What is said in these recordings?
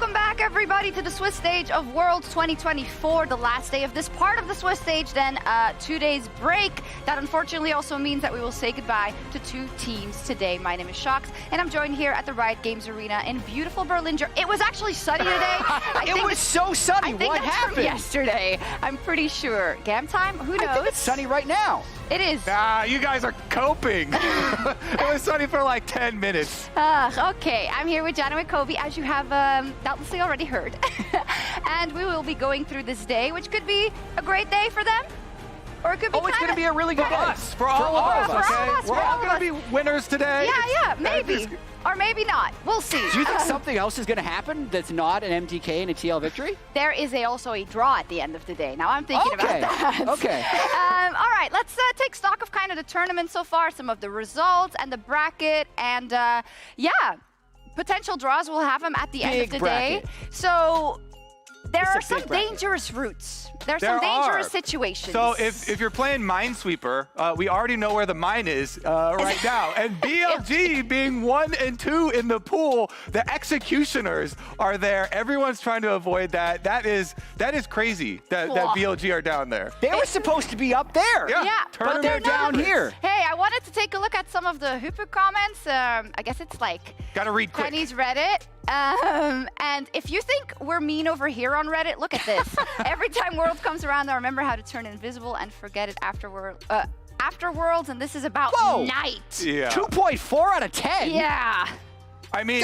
Welcome back, everybody, to the Swiss stage of Worlds 2024, the last day of this part of the Swiss stage, then 2 days break. That unfortunately also means that we will say goodbye to 2 teams today. My name is Shox, and I'm joined here at the Riot Games Arena in beautiful Berlin. It was actually sunny today. It was so sunny. What happened? From yesterday, I'm pretty sure. GAM time? Who knows? I think it's sunny right now. It is. Nah, you guys are coping. It was sunny for like 10 minutes. Okay, I'm here with Jana and Kobe, as you have doubtlessly already heard. And we will be going through this day, which could be a great day for them. Or it could be it's going to be a really good day. For all of us, okay? We're all going to be winners today. Yeah, maybe. Or maybe not. We'll see. Do you think something else is going to happen that's not an MDK and a TL victory? There is also a draw at the end of the day. Now I'm thinking about that. Okay. All right, let's take stock of kind of the tournament so far, some of the results and the bracket, and yeah, potential draws. We'll have them at the end of the day. So there are some dangerous routes. There's some dangerous situations. So if you're playing Minesweeper, we already know where the mine is right now. And BLG being 1 and 2 in the pool, the executioners are there. Everyone's trying to avoid that. That is crazy that BLG are down there. They were supposed to be up there. Yeah, but they're down here. Hey, I wanted to take a look at some of the Hupu comments. I guess it's like gotta read quick. Chinese Reddit. And if you think we're mean over here on Reddit, look at this. Every time Worlds comes around, I remember how to turn invisible and forget it afterwards, and this is about night. Yeah. 2.4 out of 10. Yeah. I mean,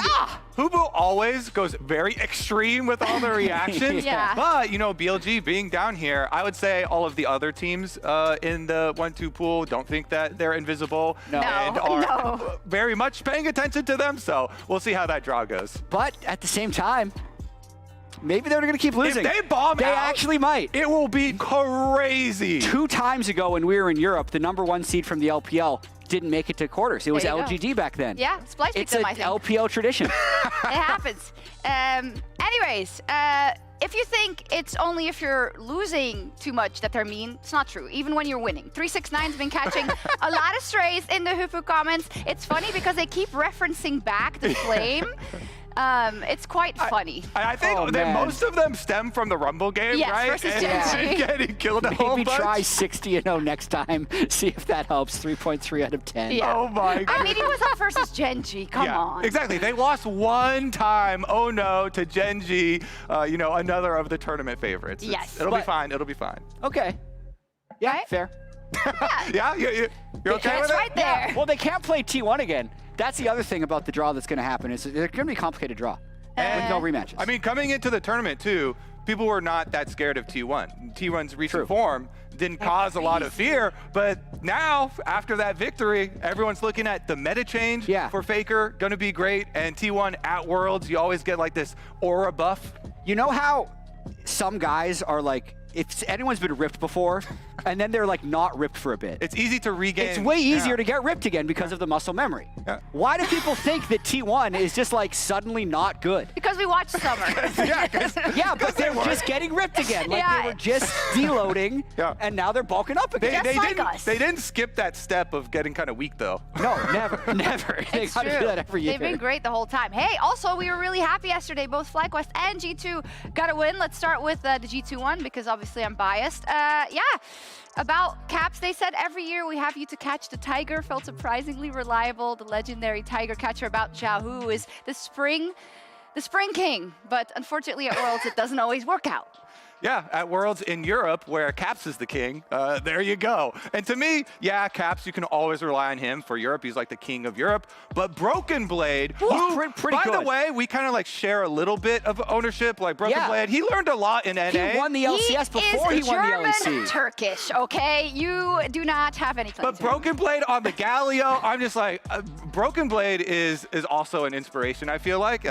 Hubu always goes very extreme with all the reactions. Yeah. But, you know, BLG being down here, I would say all of the other teams in the 1-2 pool don't think that they're invisible. No. And are very much paying attention to them. So we'll see how that draw goes. But at the same time, maybe they're going to keep losing. If they bomb they actually might. It will be crazy. 2 times ago when we were in Europe, the #1 seed from the LPL didn't make it to quarters. It was LGD back then. Yeah, Splice beat them, I think. It's an LPL tradition. It happens. Anyways, if you think it's only if you're losing too much that they're mean, it's not true. Even when you're winning. 369's been catching a lot of strays in the Hupu comments. It's funny because they keep referencing back the flame. It's quite funny. I think that most of them stem from the Rumble game, right? Versus Gen G. Getting killed a whole bunch. Maybe try 60-0 next time. See if that helps. 3.3 out of 10. Yeah. Oh my god. I mean, it was up versus Gen G. Come on. Exactly. They lost 1 time. Oh no, to Gen G. You know, another of the tournament favorites. Yes. It'll be fine. It'll be fine. Okay. Yeah. Right? Fair. Yeah. You're okay with it? Right there. Yeah. Well, they can't play T1 again. That's the other thing about the draw that's going to happen is they're going to be a complicated draw with no rematches. I mean, coming into the tournament too, people were not that scared of T1. T1's recent form didn't cause a lot of fear, but now after that victory, everyone's looking at the meta change for Faker, going to be great, and T1 at Worlds, you always get like this aura buff. You know how some guys are like, if anyone's been ripped before, and then they're like not ripped for a bit. It's easy to regain. It's way easier to get ripped again because of the muscle memory. Yeah. Why do people think that T1 is just like suddenly not good? Because we watched Summer. But they're just getting ripped again. Like they were just deloading, and now they're bulking up again. They didn't skip that step of getting kind of weak though. No, never. They gotta do that every year. They've been great the whole time. Hey, also we were really happy yesterday. Both FlyQuest and G2 got a win. Let's start with the G2 one because obviously I'm biased. About Caps, they said every year we have you to catch the tiger. Felt surprisingly reliable. The legendary tiger catcher about Xiaohu is the spring king. But unfortunately at Worlds it doesn't always work out. Yeah, at Worlds in Europe, where Caps is the king, there you go. And to me, Caps, you can always rely on him for Europe. He's like the king of Europe. But Broken Blade, who, by the way, we kind of like share a little bit of ownership. Like Broken Blade, he learned a lot in NA. He won the LCS before he won the LEC. Turkish, okay? You do not have any claim. But Broken Blade on the Galio, I'm just like, Broken Blade is also an inspiration, I feel like,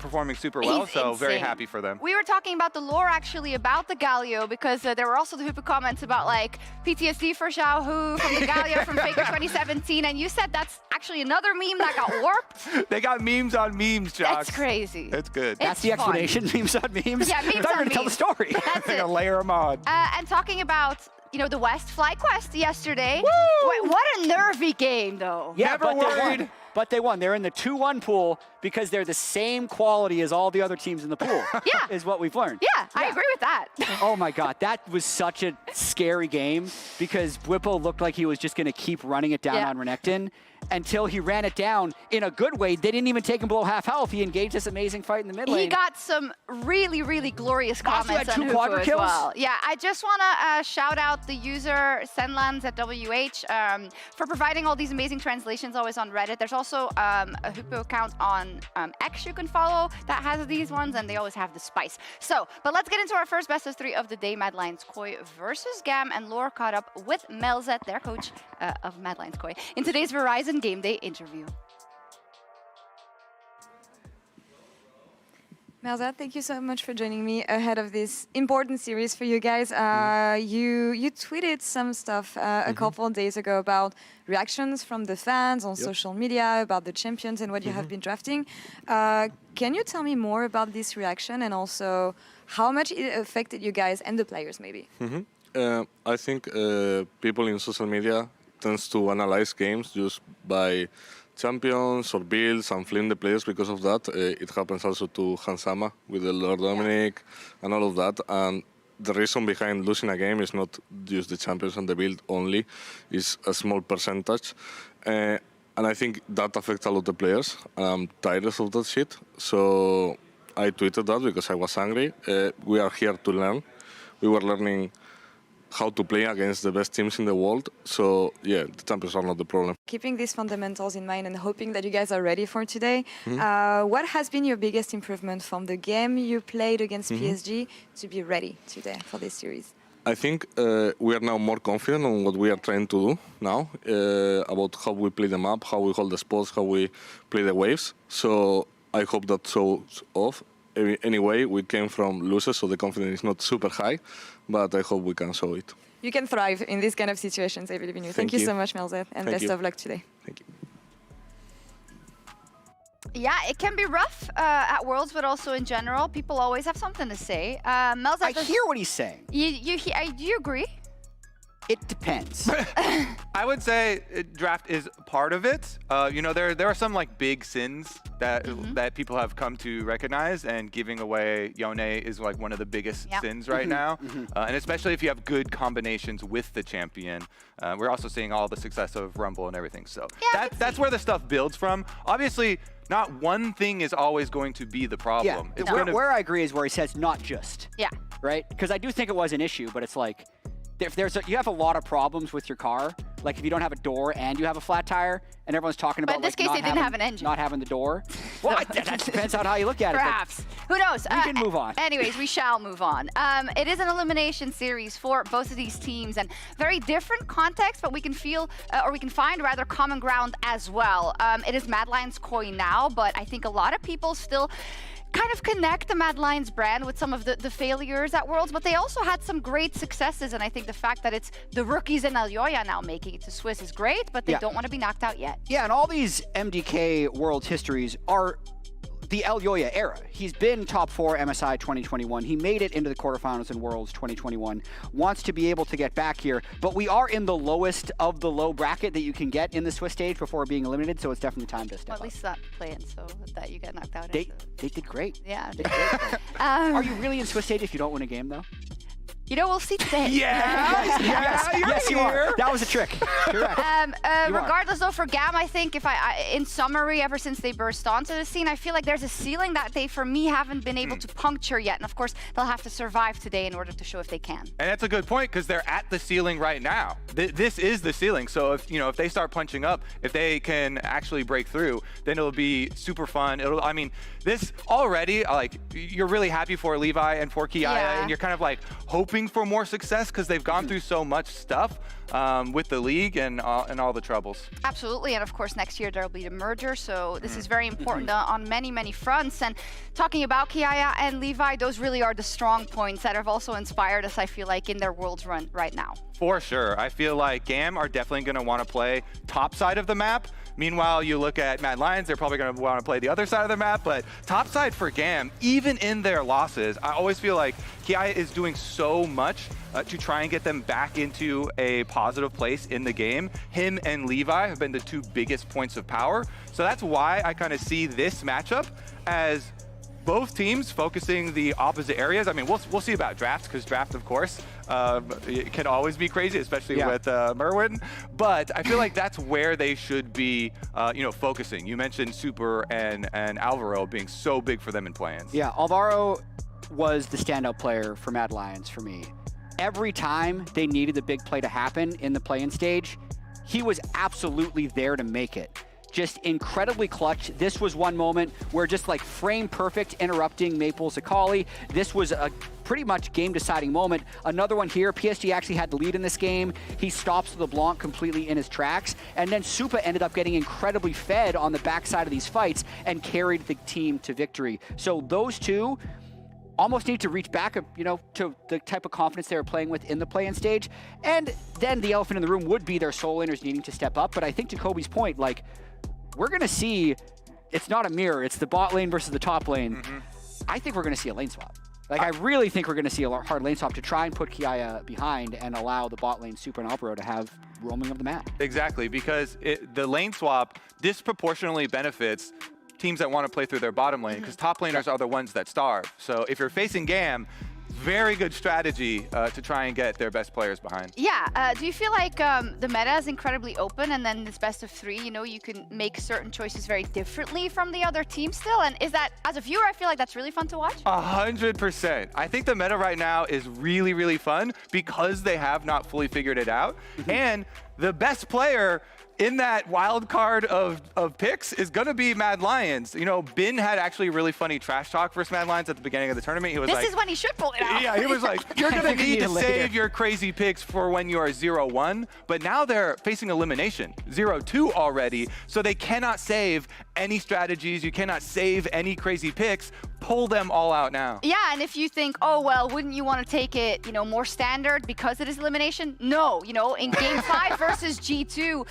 performing super well. So very happy for them. We were talking about the lore actually about the Galio because there were also the Hupu comments about like PTSD for Xiaohu from the Galio from Faker 2017, and you said that's actually another meme that got warped. They got memes on memes, Josh. That's crazy. It's good. That's the explanation, memes on memes? Yeah, memes on memes. I thought you were going to tell the story. That's it. Layer them on. And talking about, you know, the West, FlyQuest yesterday. Woo! Wait, what a nervy game, though. Yeah, Never worried. But they won. They're in the 2-1 pool because they're the same quality as all the other teams in the pool. Yeah. Is what we've learned. Yeah, I agree with that. Oh my God, that was such a scary game because Bwipo looked like he was just going to keep running it down on Renekton until he ran it down in a good way. They didn't even take him below half health. He engaged this amazing fight in the mid lane. He got some really, really glorious comments had on 2 Hufu quadra as kills? well. Yeah, I just want to shout out the user Senlands at WH for providing all these amazing translations always on Reddit. There's also a Hufu account on X you can follow that has these ones, and they always have the spice. So, but let's get into our first best of 3 of the day. Mad Lions Koi versus GAM, and Lore caught up with Melzet, their coach of Mad Lions Koi, in today's Verizon Game Day interview. Melzet, thank you so much for joining me ahead of this important series for you guys. You tweeted some stuff a couple of days ago about reactions from the fans on social media, about the champions and what you have been drafting. Can you tell me more about this reaction and also how much it affected you guys and the players maybe? I think people in social media tends to analyze games just by champions or builds and fling the players because of that. It happens also to Hansama with the Lord Dominic and all of that. And the reason behind losing a game is not just the champions and the build only, it's a small percentage. And I think that affects a lot of the players. I'm tired of that shit. So I tweeted that because I was angry. We are here to learn. We were learning how to play against the best teams in the world. So yeah, the champions are not the problem. Keeping these fundamentals in mind and hoping that you guys are ready for today, what has been your biggest improvement from the game you played against PSG to be ready today for this series? I think we are now more confident on what we are trying to do now, about how we play the map, how we hold the spots, how we play the waves. So I hope that shows off. Anyway, we came from losers, so the confidence is not super high, but I hope we can show it. You can thrive in these kind of situations, I believe in you. Thank you so much, Melzet, and best of luck today. Thank you. Yeah, it can be rough at Worlds, but also in general. People always have something to say. Melzet, I hear what he's saying. do you agree? It depends. I would say draft is part of it. You know, there are some like big sins that people have come to recognize, and giving away Yone is like one of the biggest sins right now. And especially if you have good combinations with the champion. We're also seeing all the success of Rumble and everything. So that's where the stuff builds from. Obviously, not one thing is always going to be the problem. Yeah. Where I agree is where he says not just. Yeah. Right? Because I do think it was an issue, but it's like, if you have a lot of problems with your car, like if you don't have a door and you have a flat tire, and everyone's talking about in this case, they didn't have an engine. Not having the door. Well, that depends on how you look at it. Perhaps. Who knows? We can move on. Anyways, we shall move on. It is an elimination series for both of these teams, and very different context, but we can feel, or we can find rather common ground as well. It is Mad Lions Koi now, but I think a lot of people still kind of connect the Mad Lions brand with some of the failures at Worlds, but they also had some great successes, and I think the fact that it's the rookies and Elyoya now making it to Swiss is great, but they don't want to be knocked out yet. Yeah, and all these MDK Worlds histories are the Elyoya era. He's been top 4 MSI 2021. He made it into the quarterfinals in Worlds 2021. Wants to be able to get back here, but we are in the lowest of the low bracket that you can get in the Swiss stage before being eliminated, so it's definitely time to step up. At least not playing so that you get knocked out. They did great. Yeah. They did great. Are you really in Swiss stage if you don't win a game, though? You know, we'll see today. Yes, you are. That was a trick. Correct. Regardless, though, for GAM, I think in summary, ever since they burst onto the scene, I feel like there's a ceiling that they, for me, haven't been able to puncture yet. And of course, they'll have to survive today in order to show if they can. And that's a good point, because they're at the ceiling right now. This is the ceiling. So if they start punching up, if they can actually break through, then it'll be super fun. I mean, this already, like, you're really happy for Levi and for Kiaya, and you're kind of like hoping for more success because they've gone through so much stuff with the league and all the troubles. Absolutely, and of course next year there'll be the merger, so this is very important on many, many fronts. And talking about Kiaya and Levi, those really are the strong points that have also inspired us, I feel like, in their Worlds run right now. For sure. I feel like GAM are definitely going to want to play top side of the map. Meanwhile, you look at Mad Lions, they're probably going to want to play the other side of the map, but top side for GAM, even in their losses, I always feel like Kiaya is doing so much to try and get them back into a positive place in the game. Him and Levi have been the two biggest points of power. So that's why I kind of see this matchup as both teams focusing the opposite areas. I mean, we'll see about draft, because draft, of course, it can always be crazy, especially with Myrwn. But I feel like that's where they should be, focusing. You mentioned Supa and Alvaro being so big for them in plans. Yeah, Alvaro was the standout player for Mad Lions for me. Every time they needed the big play to happen in the play-in stage, he was absolutely there to make it. Just incredibly clutch. This was one moment where just like frame perfect interrupting Maple's Akali. This was a pretty much game deciding moment. Another one here, PSG actually had the lead in this game. He stops LeBlanc completely in his tracks. And then Supa ended up getting incredibly fed on the backside of these fights and carried the team to victory. So those two almost need to reach back, to the type of confidence they were playing with in the play-in stage. And then the elephant in the room would be their solo laners needing to step up. But I think to Kobe's point, like, we're going to see, it's not a mirror, it's the bot lane versus the top lane. I think we're going to see a lane swap. Like, I really think we're going to see a hard lane swap to try and put Kiaya behind and allow the bot lane Supa and Alvaro to have roaming of the map. Exactly, because the lane swap disproportionately benefits teams that want to play through their bottom lane, because top laners are the ones that starve. So if you're facing GAM, very good strategy to try and get their best players behind. Yeah, do you feel like the meta is incredibly open, and then this best of 3, you can make certain choices very differently from the other team still? And is that, as a viewer, I feel like that's really fun to watch? 100%. I think the meta right now is really, really fun because they have not fully figured it out. And the best player in that wild card of picks is going to be Mad Lions. Bin had actually really funny trash talk versus Mad Lions at the beginning of the tournament. He was this is when he should pull it out. Yeah, he was like, you're going to need to save your crazy picks for when you are 0-1. But now they're facing elimination, 0-2 already. So they cannot save any strategies. You cannot save any crazy picks. Pull them all out now. Yeah, and if you think, oh, well, wouldn't you want to take it, more standard because it is elimination? No, in game 5 versus G2,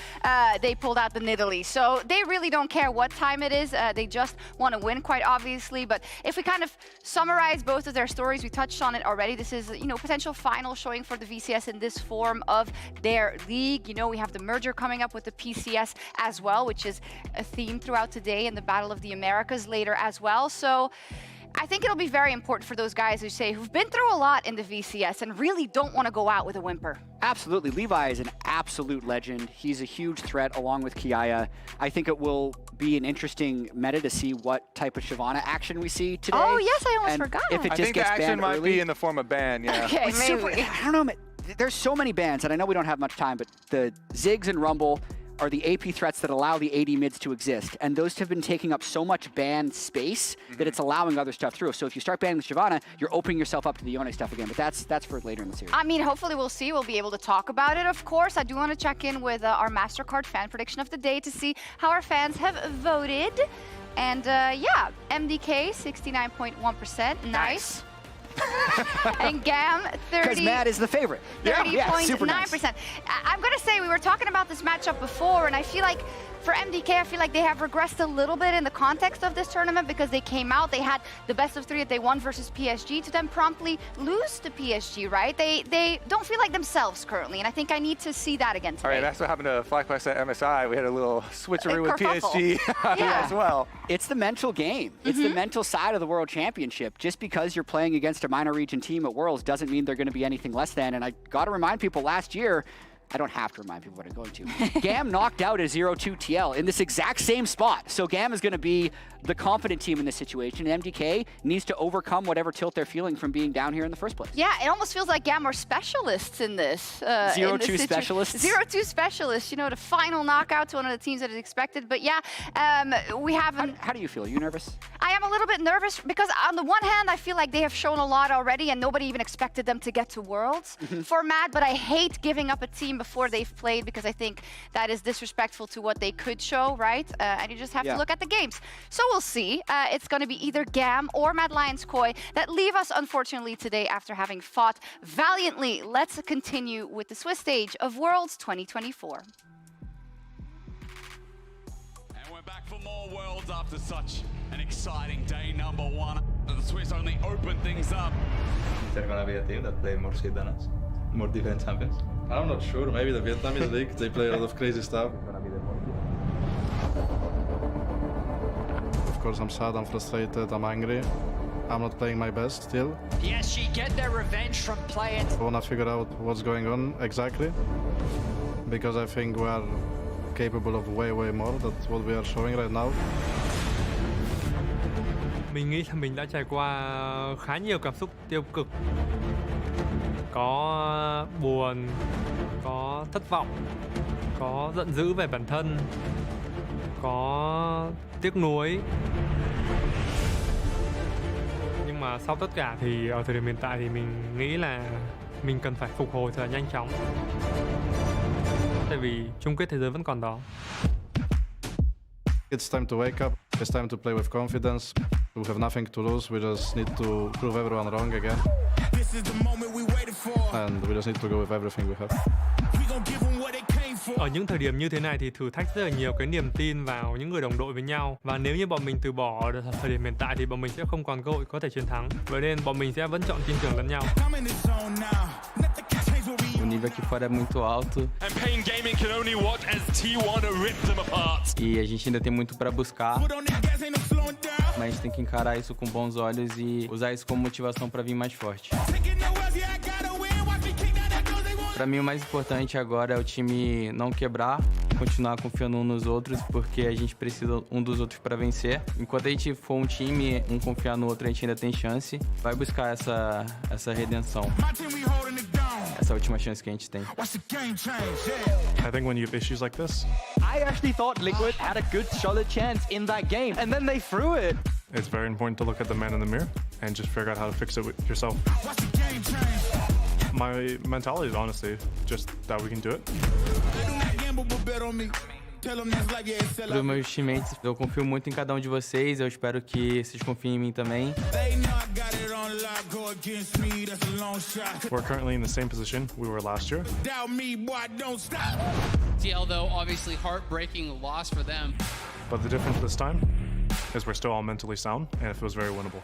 they pulled out the Nidalee. So they really don't care what time it is. They just want to win, quite obviously. But if we kind of summarize both of their stories, we touched on it already. This is, potential final showing for the VCS in this form of their league. We have the merger coming up with the PCS as well, which is a theme throughout today in the Battle of the Americas later as well. So I think it'll be very important for those guys who've been through a lot in the VCS and really don't want to go out with a whimper. Absolutely. Levi is an absolute legend. He's a huge threat along with Kiaya. I think it will be an interesting meta to see what type of Shyvana action we see today. Oh, yes, I almost forgot. If it I just think the gets action banned might early. be in the form of ban, yeah. Okay, maybe. I don't know, there's so many bans, and I know we don't have much time, but the Ziggs and Rumble are the AP threats that allow the AD mids to exist. And those have been taking up so much ban space that it's allowing other stuff through. So if you start banning the Shyvana, you're opening yourself up to the Yone stuff again. But that's for later in the series. I mean, hopefully we'll see. We'll be able to talk about it, of course. I do want to check in with our MasterCard fan prediction of the day to see how our fans have voted. And yeah, MDK, 69.1%. Nice. And GAM, 30. Because Matt is the favorite. 30.9%. Nice. I'm going to say we were talking about this matchup before, and I feel like for MDK, I feel like they have regressed a little bit in the context of this tournament because they came out, they had the best of 3 that they won versus PSG to then promptly lose to PSG, right? They don't feel like themselves currently, and I think I need to see that again today. All right, that's what happened to FlyQuest at MSI. We had a little switcheroo with PSG as well. It's the mental game. It's the mental side of the World Championship. Just because you're playing against a minor region team at Worlds doesn't mean they're going to be anything less than. And I got to remind people last year, I don't have to remind people what I'm going to. GAM knocked out a 0-2 TL in this exact same spot. So GAM is going to be the confident team in this situation. And MDK needs to overcome whatever tilt they're feeling from being down here in the first place. Yeah, it almost feels like GAM are specialists in this. 0-2 specialists? 0-2 specialists, the final knockout to one of the teams that is expected. But yeah, we haven't... How do you feel? Are you nervous? I am a little bit nervous because on the one hand, I feel like they have shown a lot already and nobody even expected them to get to Worlds for Mad, but I hate giving up a team before they've played because I think that is disrespectful to what they could show, right? And you just have to look at the games. So we'll see. It's going to be either GAM or Mad Lions Koi that leave us, unfortunately, today after having fought valiantly. Let's continue with the Swiss stage of Worlds 2024. And we're back for more Worlds after such an exciting day number 1. The Swiss only open things up. Is there gonna be a team that play more seed than us? More defense champions? I'm not sure. Maybe the Vietnamese league. They play a lot of crazy stuff. Of course, I'm sad, I'm frustrated, I'm angry. I'm not playing my best still. PSG get their revenge from playing. I wanna figure out what's going on exactly, because I think we are capable of way more than what we are showing right now. Mình nghĩ là mình đã trải qua khá nhiều cảm xúc tiêu cực. Có buồn, có thất vọng, có giận dữ về bản thân, có tiếc nuối. Nhưng mà sau tất cả thì ở thời điểm hiện tại thì mình nghĩ là mình cần phải phục hồi thật là nhanh chóng. Tại vì chung kết thế giới vẫn còn đó. It's time to wake up. It's time to play with confidence. We have nothing to lose. We just need to prove everyone wrong again. This is the moment we waited for. And we just need to go with everything we have. We gonna give them what they came for. Ở những thời điểm như thế này thì thử thách rất là nhiều cái niềm tin vào những người đồng đội với nhau. Và nếu như bọn mình từ bỏ ở thời điểm hiện tại thì bọn mình sẽ không còn cơ hội có thể chiến thắng. Vậy nên bọn mình sẽ vẫn chọn tin tưởng lẫn nhau. O nível aqui fora é muito alto. And Pain Gaming can only watch as T1 rip them apart. E a gente ainda tem muito para buscar. Mas a gente tem que encarar isso com bons olhos e usar isso como motivação para vir mais forte. Para mim o mais importante agora é o time não quebrar, continuar confiando uns nos outros, porque a gente precisa um dos outros para vencer. Enquanto a gente for um time, um confiar no outro, a gente ainda tem chance. Vai buscar essa redenção. Essa última chance que a gente tem. I think when you have issues like this, I actually thought Liquid had a good solid chance in that game, and then they threw it. it's very important to look at the man in the mirror and just figure out how to fix it yourself. My mentality is honestly just that we can do it. Para os meus teammates, eu confio muito em cada um de vocês, eu espero que vocês confiem em mim também. We're currently in the same position we were last year. TL though, obviously heartbreaking loss for them. But the difference this time is we're still all mentally sound and it feels very winnable.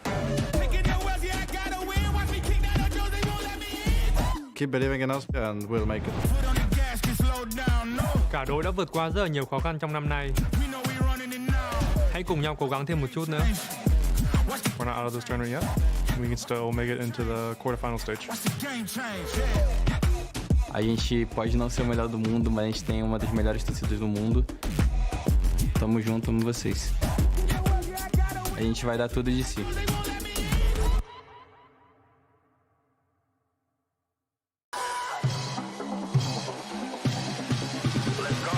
Keep believing in us and we'll make it. Cả đội đã vượt qua rất là nhiều khó khăn trong năm nay. Hãy cùng nhau cố gắng thêm một chút nữa. We're not out of this tournament yet. We can still make it into the quarterfinal stage. A gente pode não ser o melhor do mundo, mas a gente tem uma das melhores torcidas do mundo. Tamo junto, amo vocês. A gente vai dar tudo de si.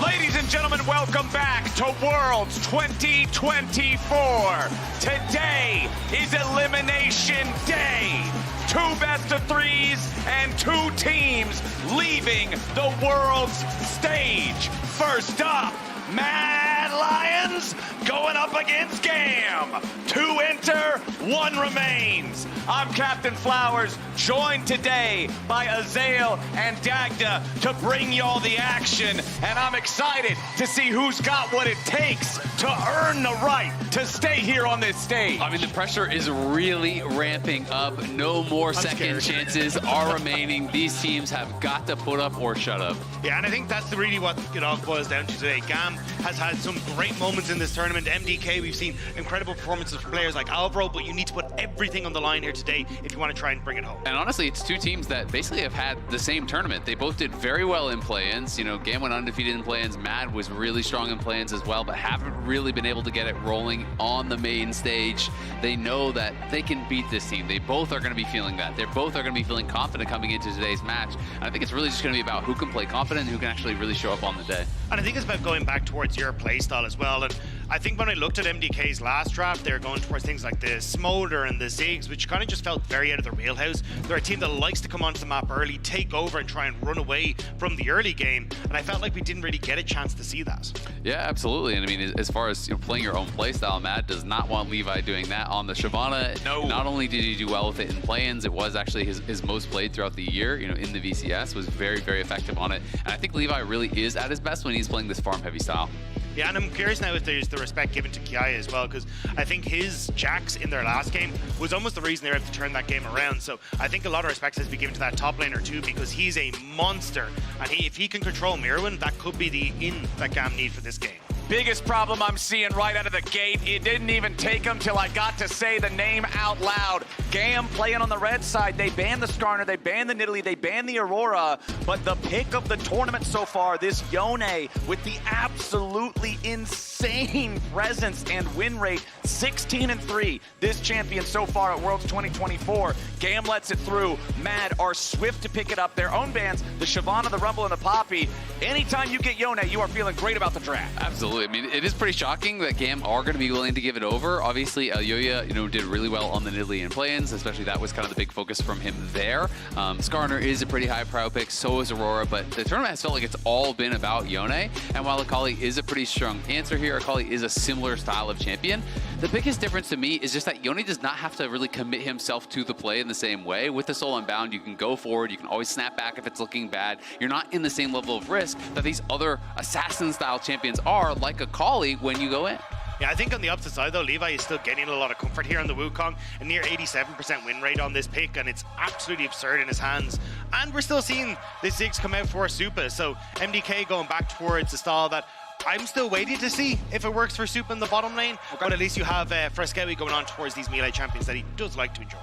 Ladies and gentlemen, welcome back to Worlds 2024. Today is Elimination Day. 2 best-of-3s and 2 teams leaving the Worlds stage. First up, Mad Lions going up against GAM. 2 enter, 1 remains. I'm Captain Flowers, joined today by Azael and Dagda to bring y'all the action, and I'm excited to see who's got what it takes to earn the right to stay here on this stage. I mean, the pressure is really ramping up. No more second chances are remaining. These teams have got to put up or shut up. Yeah, and I think that's really what it all boils down to today. GAM has had some great moments in this tournament. MDK, we've seen incredible performances from players like Alvaro, but you need to put everything on the line here today if you want to try and bring it home. And honestly, it's 2 teams that basically have had the same tournament. They both did very well in play-ins. You know, GAM went undefeated in play-ins. Mad was really strong in play-ins as well, but haven't really been able to get it rolling on the main stage. They know that they can beat this team. They both are going to be feeling that. They both are going to be feeling confident coming into today's match. And I think it's really just going to be about who can play confident and who can actually really show up on the day. And I think it's about going back towards your playstyle as well. And I think when I looked at MDK's last draft, they're going towards things like the Smolder and the Ziggs, which kind of just felt very out of their wheelhouse. They're a team that likes to come onto the map early, take over and try and run away from the early game. And I felt like we didn't really get a chance to see that. Yeah, absolutely. And I mean, as far as playing your own playstyle, Matt does not want Levi doing that on the Shyvana. No. Not only did he do well with it in play-ins, it was actually his most played throughout the year, you know, in the VCS, was very, very effective on it. And I think Levi really is at his best when he's playing this farm-heavy style. Yeah, and I'm curious now if there's the respect given to Kiaya as well, because I think his Jax in their last game was almost the reason they were able to turn that game around. So I think a lot of respect has to be given to that top laner too, because he's a monster. And if he can control Myrwn, that could be the in that GAM need for this game. Biggest problem I'm seeing right out of the gate, it didn't even take him till I got to say the name out loud. GAM playing on the red side, they banned the Skarner, they banned the Nidalee, they banned the Aurora, but the pick of the tournament so far, this Yone with the absolutely insane presence and win rate, 16-3, this champion so far at Worlds 2024. GAM lets it through, Mad are swift to pick it up, their own bans, the Shyvana, the Rumble, and the Poppy. Anytime you get Yone, you are feeling great about the draft. Absolutely. I mean, it is pretty shocking that GAM are going to be willing to give it over. Obviously, Elyoya, did really well on the Nidalee and play-ins, especially that was kind of the big focus from him there. Skarner is a pretty high pro pick, so is Aurora, but the tournament has felt like it's all been about Yone. And while Akali is a pretty strong answer here, Akali is a similar style of champion. The biggest difference to me is just that Yone does not have to really commit himself to the play in the same way. With the Soul Unbound, you can go forward, you can always snap back if it's looking bad. You're not in the same level of risk that these other assassin-style champions are, like Akali, when you go in. Yeah, I think on the opposite side though, Levi is still getting a lot of comfort here on the Wukong, a near 87% win rate on this pick, and it's absolutely absurd in his hands. And we're still seeing the Ziggs come out for Supa, so MDK going back towards the style that I'm still waiting to see if it works for Supa in the bottom lane, but at least you have Fresskowy going on towards these melee champions that he does like to enjoy.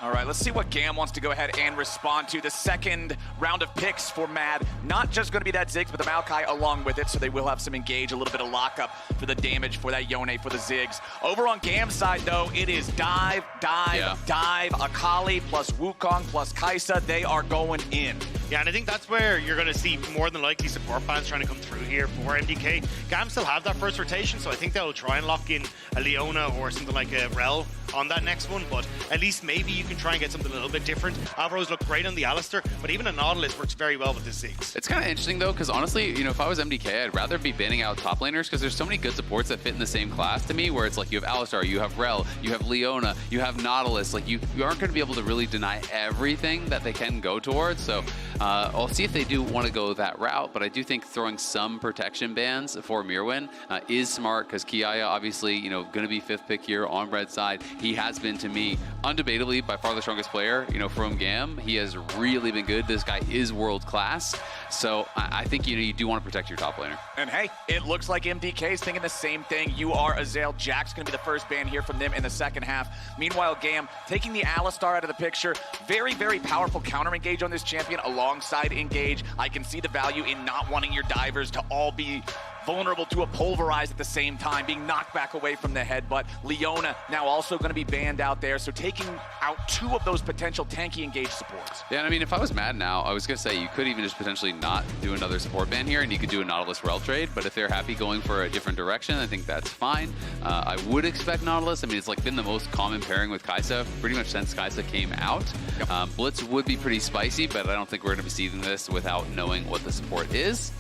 All right, let's see what GAM wants to go ahead and respond to. The second round of picks for Mad, not just going to be that Ziggs, but the Maokai along with it, so they will have some engage, a little bit of lockup for the damage for that Yone, for the Ziggs. Over on GAM's side, though, it is dive, Akali plus Wukong plus Kaisa. They are going in. Yeah, and I think that's where you're going to see more than likely support bans trying to come through here for MDK. GAM still have that first rotation, so I think they'll try and lock in a Leona or something like a Rel on that next one, but at least maybe you can try and get something a little bit different. Alvaro's look great on the Alistair, but even a Nautilus works very well with the Ziggs. It's kind of interesting though, because honestly, if I was MDK, I'd rather be banning out top laners, because there's so many good supports that fit in the same class to me, where it's like you have Alistair, you have Rel, you have Leona, you have Nautilus. Like you aren't going to be able to really deny everything that they can go towards. So I'll see if they do want to go that route, but I do think throwing some protection bans for Myrwn is smart, because Kiaya obviously, going to be 5th pick here on red side. He has been, to me, undebatably by far the strongest player, from GAM. He has really been good. This guy is world class. So I think, you do want to protect your top laner. And hey, it looks like MDK is thinking the same thing. You are Azael. Jack's going to be the first ban here from them in the second half. Meanwhile, GAM taking the Alistar out of the picture. Very, very powerful counter engage on this champion alongside engage. I can see the value in not wanting your divers to all be vulnerable to a pulverize at the same time, being knocked back away from the headbutt. Leona now also going to be banned out there, so taking out 2 of those potential tanky engage supports. Yeah, and I mean, if I was Mad now, I was going to say you could even just potentially not do another support ban here, and you could do a Nautilus Rel trade, but if they're happy going for a different direction, I think that's fine. I would expect Nautilus. I mean, it's like been the most common pairing with Kaisa pretty much since Kaisa came out. Yep. Blitz would be pretty spicy, but I don't think we're going to be seeing this without knowing what the support is.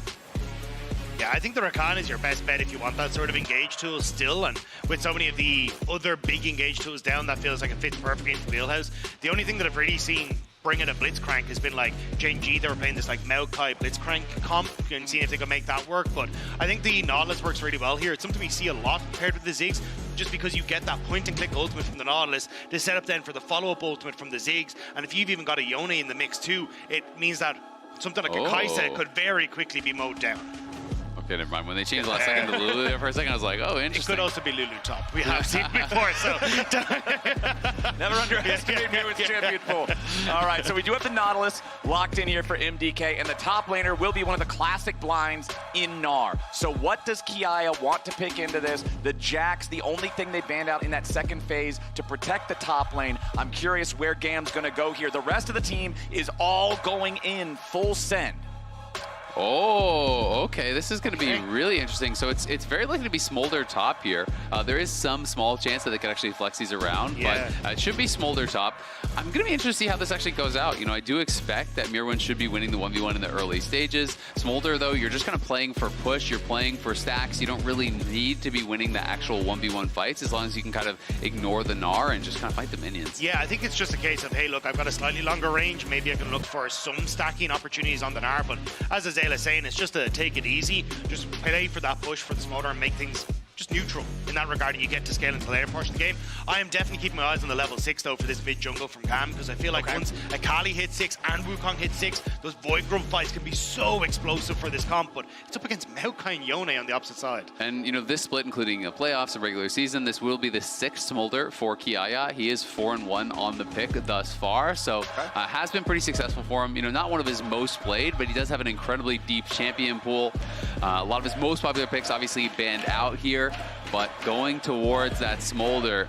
Yeah, I think the Rakan is your best bet if you want that sort of engage tool still, and with so many of the other big engage tools down, that feels like it fits perfectly into the wheelhouse. The only thing that I've really seen bringing a Blitzcrank has been like JNG. They were playing this like Maokai Blitzcrank comp and seeing if they can make that work, but I think the Nautilus works really well here. It's something we see a lot paired with the Ziggs, just because you get that point and click ultimate from the Nautilus to set up then for the follow-up ultimate from the Ziggs, and if you've even got a Yone in the mix too, it means that something like a Kaisa could very quickly be mowed down. Okay, never mind. When they changed last second to Lulu there for a second, I was like, oh, interesting. It could also be Lulu top. We have seen before, so. Never underestimate Myrwn's champion pool. All right, so we do have the Nautilus locked in here for MDK, and the top laner will be one of the classic blinds in Gnar. So what does Kiaya want to pick into this? The Jax, the only thing they banned out in that second phase to protect the top lane. I'm curious where GAM's going to go here. The rest of the team is all going in full send. Oh, okay. This is going to be really interesting. So it's very likely to be Smolder top here. There is some small chance that they could actually flex these around, but it should be Smolder top. I'm going to be interested to see how this actually goes out. I do expect that Myrwn should be winning the 1v1 in the early stages. Smolder, though, you're just kind of playing for push. You're playing for stacks. You don't really need to be winning the actual 1v1 fights as long as you can kind of ignore the Gnar and just kind of fight the minions. Yeah, I think it's just a case of, hey, look, I've got a slightly longer range. Maybe I can look for some stacking opportunities on the Gnar, but as I said, Zayla saying, is just to take it easy, just play for that push for the Smolder and make things just neutral in that regard, and you get to scale into the later portion of the game. I am definitely keeping my eyes on the level 6 though for this mid jungle from GAM, because I feel like once Akali hits 6 and Wukong hits 6, those Void Grub fights can be so explosive for this comp, but it's up against Maokai and Yone on the opposite side. And you know, this split, including playoffs and regular season, this will be the 6th Smolder for Kiaya. He is 4-1 on the pick thus far, so has been pretty successful for him. You know, not one of his most played, but he does have an incredibly deep champion pool. A lot of his most popular picks obviously banned out here, but going towards that Smolder,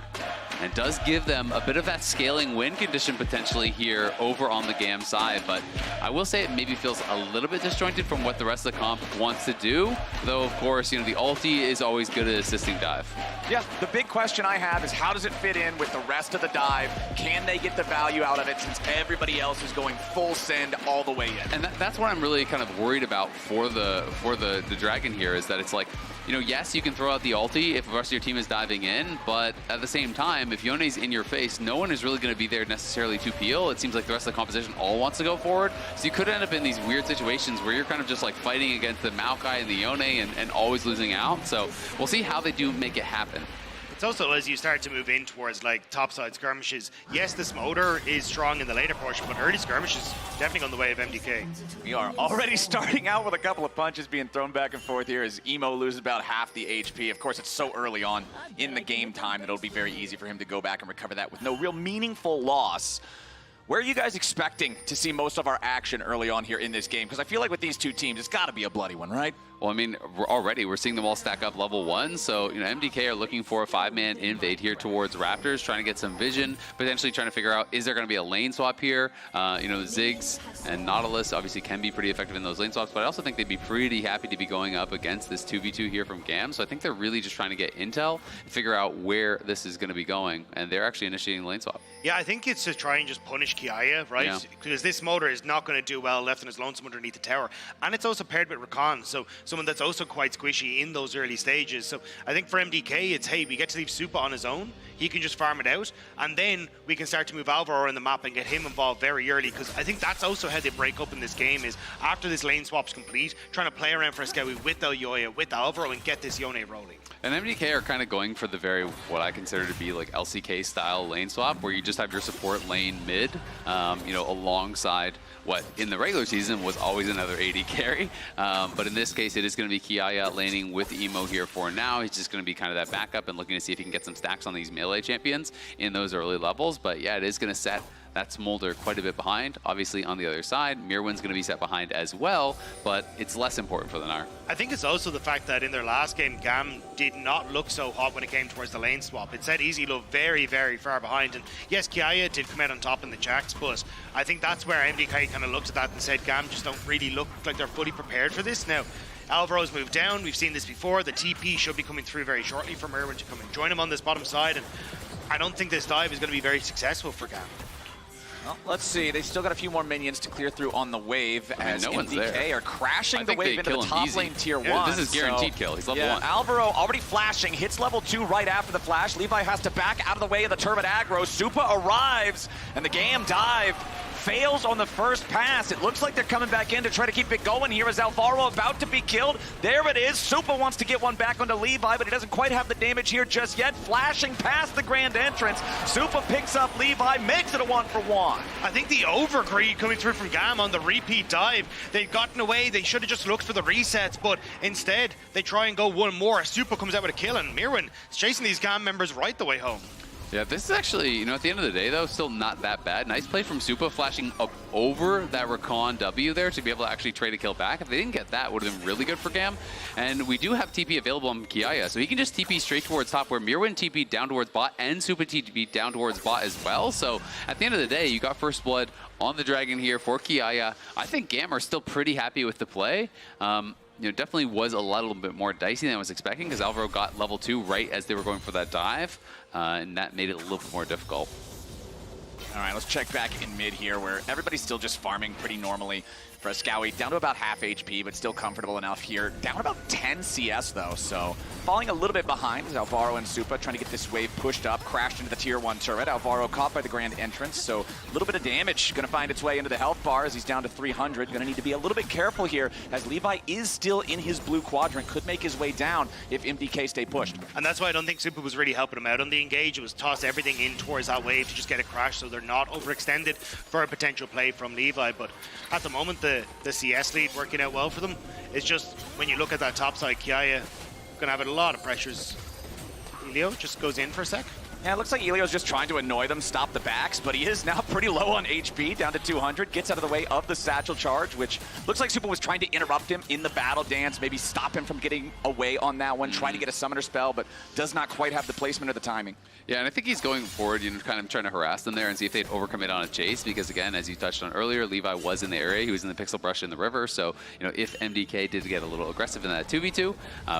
and it does give them a bit of that scaling win condition potentially here over on the GAM side. But I will say it maybe feels a little bit disjointed from what the rest of the comp wants to do, though of course, you know, the ulti is always good at assisting dive. Yeah, the big question I have is how does it fit in with the rest of the dive? Can they get the value out of it since everybody else is going full send all the way in? And that's what I'm really kind of worried about for the Dragon here, is that it's like, you know, yes, you can throw out the ulti if the rest of your team is diving in, but at the same time, if Yone's in your face, no one is really going to be there necessarily to peel. It seems like the rest of the composition all wants to go forward, so you could end up in these weird situations where you're kind of just like fighting against the Maokai and the Yone and always losing out. So we'll see how they do make it happen. It's also as you start to move in towards like topside skirmishes, yes, the Smolder is strong in the later portion, but early skirmishes definitely on the way of MDK. We are already starting out with a couple of punches being thrown back and forth here as Emo loses about half the HP. Of course, it's so early on in the game time that it'll be very easy for him to go back and recover that with no real meaningful loss. Where are you guys expecting to see most of our action early on here in this game? Because I feel like with these two teams, it's got to be a bloody one, right? Well, I mean, we're seeing them all stack up level 1. So, you know, MDK are looking for a 5-man invade here towards Raptors, trying to get some vision, potentially trying to figure out, is there going to be a lane swap here? You know, Ziggs and Nautilus obviously can be pretty effective in those lane swaps, but I also think they'd be pretty happy to be going up against this 2v2 here from GAM. So I think they're really just trying to get intel, figure out where this is going to be going, and they're actually initiating lane swap. Yeah, I think it's to try and just punish Kiaya, right? Yeah. Because this Smolder is not going to do well left on his lonesome underneath the tower. And it's also paired with Rakan, so someone that's also quite squishy in those early stages. So I think for MDK, it's, hey, we get to leave Supa on his own. He can just farm it out. And then we can start to move Alvaro in the map and get him involved very early. Because I think that's also how they break up in this game, is after this lane swap's complete, trying to play around Fresskowy with Elyoya, with Alvaro, and get this Yone rolling. And MDK are kind of going for the very, what I consider to be like LCK style lane swap, where you just have your support lane mid, you know, alongside what in the regular season was always another AD carry. But in this case, it is going to be Kiaya laning with Emo here for now. He's just going to be kind of that backup and looking to see if he can get some stacks on these melee champions in those early levels. But yeah, it is going to set that Smolder quite a bit behind. Obviously, on the other side, Myrwn's going to be set behind as well, but it's less important for the Gnar. I think it's also the fact that in their last game, GAM did not look so hot when it came towards the lane swap. It said EasyLove very, very far behind. And yes, Kiaya did come out on top in the jacks, but I think that's where MDK kind of looked at that and said, GAM just don't really look like they're fully prepared for this. Now, Alvaro's moved down. We've seen this before. The TP should be coming through very shortly for Myrwn to come and join him on this bottom side. And I don't think this dive is going to be very successful for GAM. Well, let's see. They still got a few more minions to clear through on the wave as MDK are crashing the wave into the top lane tier 1. This is guaranteed kill. He's level 1. Alvaro already flashing, hits level 2 right after the flash. Levi has to back out of the way of the Turbid aggro. Supa arrives, and the GAM dive fails on the first pass. It looks like they're coming back in to try to keep it going here as Alvaro about to be killed. There it is. Supa wants to get one back onto Levi, but he doesn't quite have the damage here just yet. Flashing past the grand entrance. Supa picks up Levi, makes it a 1-for-1. I think the overgreed coming through from GAM on the repeat dive. They've gotten away. They should have just looked for the resets, but instead they try and go one more. Supa comes out with a kill, and Myrwn is chasing these GAM members right the way home. Yeah, this is actually, you know, at the end of the day, though, still not that bad. Nice play from Supa, flashing up over that Rakan W there to be able to actually trade a kill back. If they didn't get that, it would have been really good for GAM. And we do have TP available on Kiaya, so he can just TP straight towards top, where Myrwn TP down towards bot and Supa TP down towards bot as well. So at the end of the day, you got first blood on the Dragon here for Kiaya. I think GAM are still pretty happy with the play. You know, definitely was a little bit more dicey than I was expecting, because Alvaro got level 2 right as they were going for that dive, and that made it a little bit more difficult. All right, let's check back in mid here, where everybody's still just farming pretty normally. Fresskowy down to about half HP, but still comfortable enough here. Down about 10 CS though, so falling a little bit behind is Alvaro and Supa trying to get this wave pushed up, crashed into the tier 1 turret. Alvaro caught by the grand entrance, so a little bit of damage going to find its way into the health bar as he's down to 300. Going to need to be a little bit careful here as Levi is still in his blue quadrant, could make his way down if MDK stay pushed. And that's why I don't think Supa was really helping him out on the engage. It was toss everything in towards that wave to just get a crash so they're not overextended for a potential play from Levi. But at the moment, the CS lead working out well for them. It's just when you look at that top side, Kiaya gonna have a lot of pressures. Elio just goes in for a sec. Yeah, it looks like Elio's just trying to annoy them, stop the backs, but he is now pretty low on HP, down to 200. Gets out of the way of the satchel charge, which looks like Supa was trying to interrupt him in the battle dance, maybe stop him from getting away on that one, trying to get a summoner spell, but does not quite have the placement or the timing. Yeah, and I think he's going forward, kind of trying to harass them there and see if they'd overcommit on a chase, because again, as you touched on earlier, Levi was in the area, he was in the pixel brush in the river, so if MDK did get a little aggressive in that 2v2,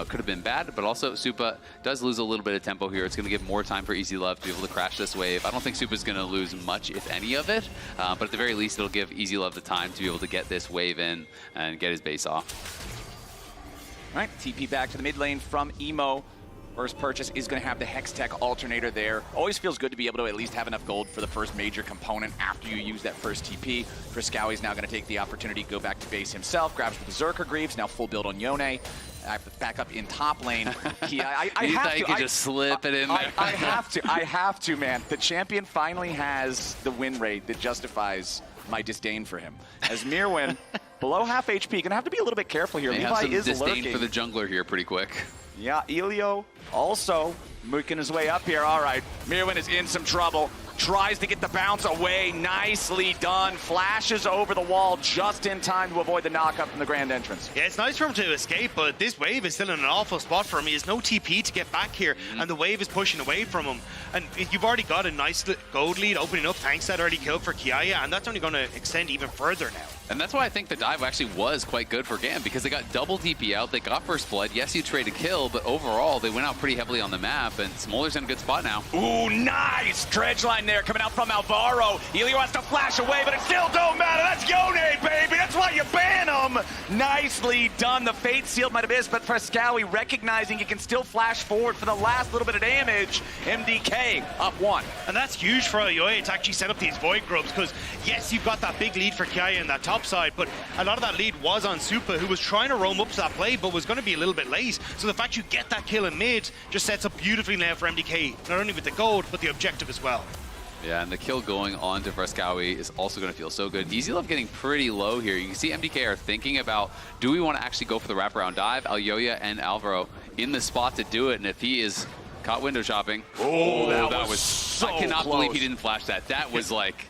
could have been bad, but also Supa does lose a little bit of tempo here. It's going to give more time for EasyLove to be able to crash this wave. I don't think Supa's going to lose much, if any of it, but at the very least, it'll give EasyLove the time to be able to get this wave in and get his base off. All right, TP back to the mid lane from Emo. First purchase is going to have the Hextech alternator there. Always feels good to be able to at least have enough gold for the first major component after you use that first TP. Fresskowy's now going to take the opportunity to go back to base himself, grabs the Berserker Greaves, now full build on Yone. Back up in top lane. I have to. Just slip it in there. I have to, man. The champion finally has the win rate that justifies my disdain for him. As Myrwn, below half HP, gonna have to be a little bit careful here. They Levi have some is disdain lurking. for the jungler here pretty quick. Yeah, Elio also making his way up here. All right, Myrwn is in some trouble. Tries to get the bounce away. Nicely done. Flashes over the wall just in time to avoid the knockup from the grand entrance. Yeah, it's nice for him to escape, but this wave is still in an awful spot for him. He has no TP to get back here, and the wave is pushing away from him. And you've already got a nice gold lead opening up thanks to that early kill for Kiaya, and that's only going to extend even further now. And that's why I think the dive actually was quite good for GAM, because they got double TP out, they got first blood. Yes, you traded kill, but overall they went out pretty heavily on the map, and Smolder's in a good spot now. Ooh, nice dredge line there coming out from Alvaro. Elio has to flash away, but it still don't matter. That's Yone, baby. That's why you ban him. Nicely done. The fate sealed might have missed, but Fresskowy recognizing he can still flash forward for the last little bit of damage. MDK up 1. And that's huge for Elyoya to actually set up these Void Grubs, because yes, you've got that big lead for Kiaya in that top side, but a lot of that lead was on Supa, who was trying to roam up to that play, but was going to be a little bit late. So the fact you get that kill in mid just sets up beautifully now for MDK, not only with the gold, but the objective as well. Yeah, and the kill going on to Fresskowy is also going to feel so good. EasyLove getting pretty low here. You can see MDK are thinking about, do we want to actually go for the wraparound dive? Elyoya and Alvaro in the spot to do it, and if he is caught window shopping, that was so I cannot believe he didn't flash that. That was like...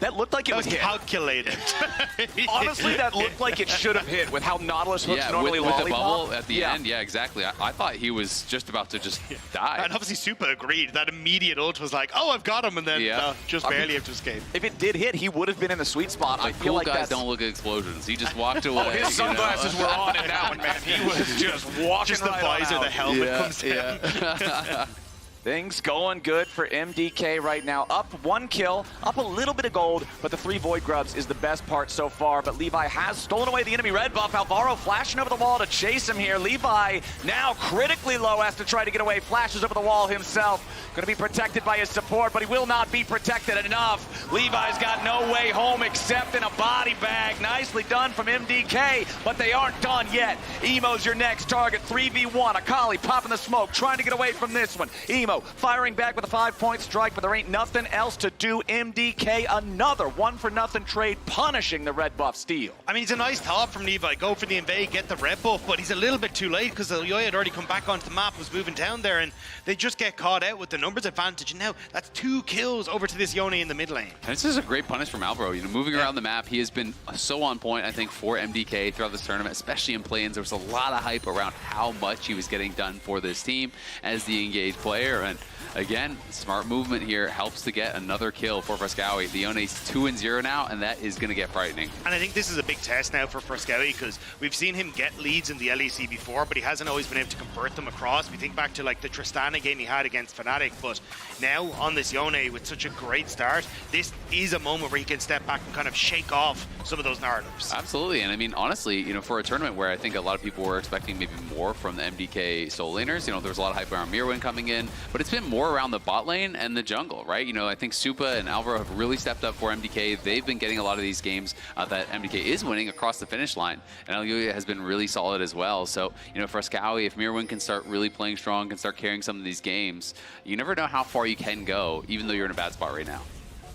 That looked like it was calculated. Honestly, that looked like it should have hit with how Nautilus hooks normally with lollipop. the bubble at the end. Yeah, exactly. I thought he was just about to just die. And obviously Supa agreed. That immediate ult was like, oh, I've got him, and then just barely have to escape. If it did hit, he would have been in the sweet spot. I feel like guys don't look at explosions. He just walked away. Oh, his sunglasses were on in that one, man. He was just walking just the visor, the helmet comes down. Things going good for MDK right now. Up 1 kill, up a little bit of gold, but the 3 Void Grubs is the best part so far. But Levi has stolen away the enemy red buff. Alvaro flashing over the wall to chase him here. Levi now critically low, has to try to get away. Flashes over the wall himself. Going to be protected by his support, but he will not be protected enough. Levi's got no way home except in a body bag. Nicely done from MDK, but they aren't done yet. Emo's your next target. 3v1. Akali popping the smoke, trying to get away from this one. Emo firing back with a 5-point strike, but there ain't nothing else to do. MDK, another 1-for-0 trade, punishing the red buff steal. I mean, it's a nice thought from Levi. Go for the invade, get the red buff, but he's a little bit too late because Elyoya had already come back onto the map, was moving down there, and they just get caught out with the numbers advantage. And now that's 2 kills over to this Yone in the mid lane. And this is a great punish from Alvaro. Moving around the map, he has been so on point, I think, for MDK throughout this tournament, especially in play-ins. There was a lot of hype around how much he was getting done for this team as the engaged player. there. And again, smart movement here helps to get another kill for Fresskowy. The Yone's 2-0 now, and that is going to get frightening. And I think this is a big test now for Fresskowy, because we've seen him get leads in the LEC before, but he hasn't always been able to convert them across. We think back to like the Tristana game he had against Fnatic, but now on this Yone with such a great start, this is a moment where he can step back and kind of shake off some of those narratives. Absolutely, and I mean, honestly, you know, for a tournament where I think a lot of people were expecting maybe more from the MDK solo laners, you know, there was a lot of hype around Myrwn coming in, but it's been more around the bot lane and the jungle, right? You know, I think Supa and Alvaro have really stepped up for MDK. They've been getting a lot of these games that MDK is winning across the finish line, and Elyoya has been really solid as well. So, you know, for Fresskowy, if Myrwn can start really playing strong, can start carrying some of these games, you never know how far you can go, even though you're in a bad spot right now.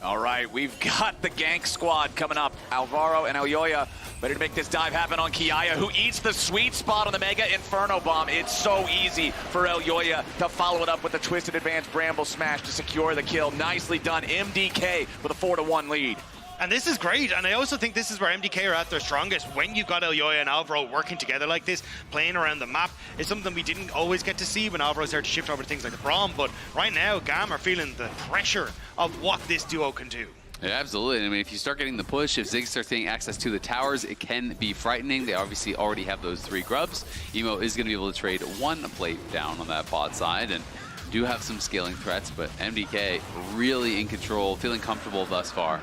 All right, we've got the gank squad coming up. Alvaro and Elyoya ready to make this dive happen on Kiaya, who eats the sweet spot on the Mega Inferno Bomb. It's so easy for Elyoya to follow it up with the Twisted Advanced Bramble Smash to secure the kill. Nicely done. MDK with a 4-1 lead. And this is great, and I also think this is where MDK are at their strongest. When you've got Elyoya and Alvaro working together like this, playing around the map, is something we didn't always get to see when Alvaro started to shift over to things like the Braum, but right now, GAM are feeling the pressure of what this duo can do. Yeah, absolutely. I mean, if you start getting the push, if Ziggs starts getting access to the towers, it can be frightening. They obviously already have those 3 grubs. Emo is going to be able to trade 1 plate down on that bot side, and do have some scaling threats, but MDK really in control, feeling comfortable thus far.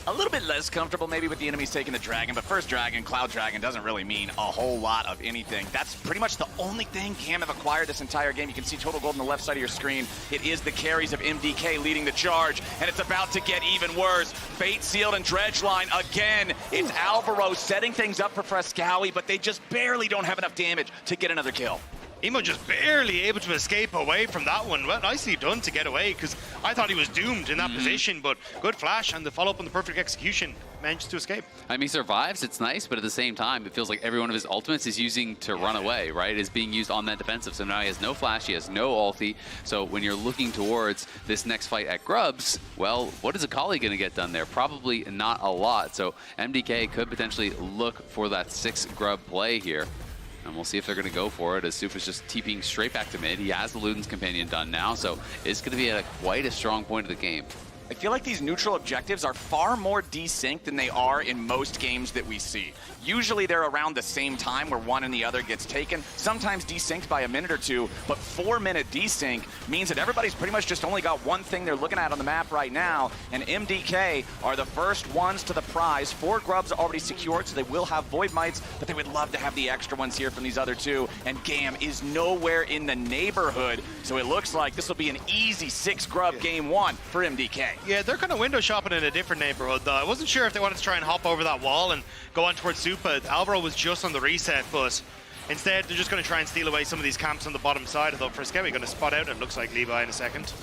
A little bit less comfortable maybe with the enemies taking the dragon, but first dragon, Cloud Dragon, doesn't really mean a whole lot of anything. That's pretty much the only thing GAM have acquired this entire game. You can see total gold on the left side of your screen. It is the carries of MDK leading the charge, and it's about to get even worse. Fate Sealed and Dredgeline again. It's Alvaro setting things up for Fresskowy, but they just barely don't have enough damage to get another kill. Emo just barely able to escape away from that one. Well, nicely done to get away, because I thought he was doomed in that position, but good flash and the follow-up on the perfect execution managed to escape. I mean, he survives, it's nice, but at the same time, it feels like every one of his ultimates is using to run away, right? Is being used on that defensive. So now he has no flash, he has no ulti. So when you're looking towards this next fight at Grubs, well, what is Akali going to get done there? Probably not a lot. So MDK could potentially look for that 6 grub play here. And we'll see if they're going to go for it, as Supa's just TPing straight back to mid. He has the Luden's Companion done now, so it's going to be at quite a strong point of the game. I feel like these neutral objectives are far more desynced than they are in most games that we see. Usually they're around the same time where one and the other gets taken, sometimes desynced by a minute or two, but 4-minute desync means that everybody's pretty much just only got one thing they're looking at on the map right now, and MDK are the first ones to the prize. 4 grubs already secured, so they will have Void Mites, but they would love to have the extra ones here from these other 2, and GAM is nowhere in the neighborhood, so it looks like this will be an easy 6 grub game 1 for MDK. Yeah, they're kind of window shopping in a different neighborhood, though. I wasn't sure if they wanted to try and hop over that wall and go on towards Supa. Alvaro was just on the reset, but instead they're just going to try and steal away some of these camps on the bottom side, although Fresskowy going to spot out, it looks like, Levi in a second.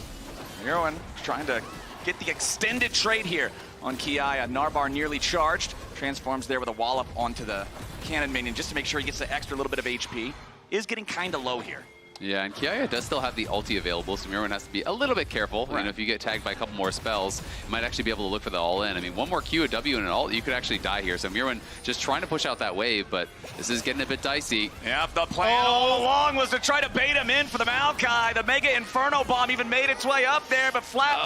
Myrwn trying to get the extended trade here on Kiaya. Narbar nearly charged. Transforms there with a wallop onto the cannon minion just to make sure he gets the extra little bit of HP. Is getting kind of low here. Yeah, and Kiaya does still have the ulti available, so Myrwn has to be a little bit careful. Right. You know, if you get tagged by a couple more spells, you might actually be able to look for the all-in. I mean, one more Q, a W, and an ult, you could actually die here. So Myrwn just trying to push out that wave, but this is getting a bit dicey. Yeah, the plan all along was to try to bait him in for the Maokai. The Mega Inferno Bomb even made its way up there, but flap,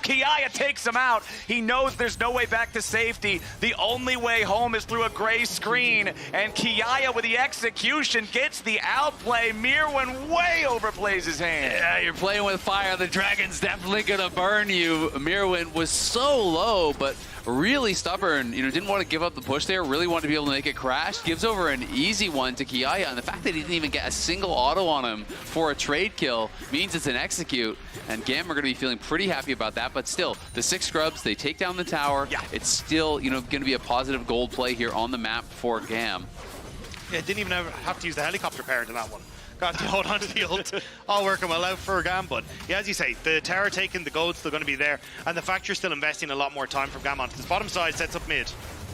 Kiaya takes him out. He knows there's no way back to safety. The only way home is through a gray screen, and Kiaya with the execution gets the outplay. Myrwn way overplays his hand. Yeah, you're playing with fire. The dragon's definitely gonna burn you. Myrwn was so low, but really stubborn. You know, didn't want to give up the push there. Really wanted to be able to make it crash. Gives over an easy one to Kiaya, and the fact that he didn't even get a single auto on him for a trade kill means it's an execute. And GAM are going to be feeling pretty happy about that. But still, the 6 scrubs, they take down the tower. Yeah. It's still, you know, going to be a positive gold play here on the map for GAM. Yeah, didn't even have to use the helicopter parent in that one. Got to hold on to the ult. All working well out for GAM, but yeah, as you say, the tower taking the gold's still going to be there, and the fact you're still investing a lot more time from GAM onto this bottom side sets up mid.